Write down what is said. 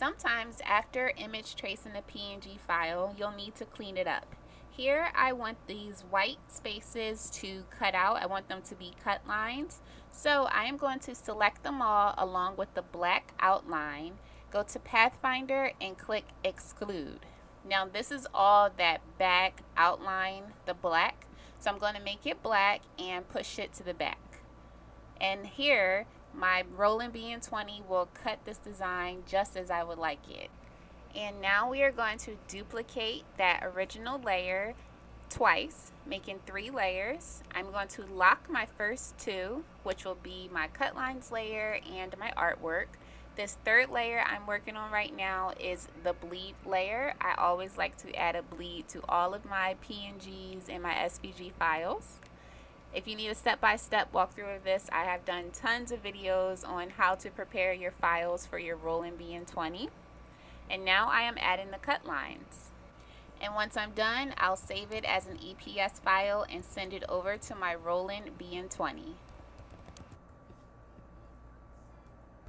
Sometimes after image tracing a PNG file, you'll need to clean it up. Here I want these white spaces to cut out. I want them to be cut lines. So I am going to select them all along with the black outline. Go to Pathfinder and click Exclude. Now this is all that back outline, the black. So I'm going to make it black and push it to the back. And here my Roland BN20 will cut this design just as I would like it. And now we are going to duplicate that original layer twice, making 3 layers. I'm going to lock my first 2, which will be my cut lines layer and my artwork. This third layer I'm working on right now is the bleed layer. I always like to add a bleed to all of my PNGs and my SVG files. If you need a step-by-step walkthrough of this, I have done tons of videos on how to prepare your files for your Roland BN20. And now I am adding the cut lines. And once I'm done, I'll save it as an EPS file and send it over to my Roland BN20.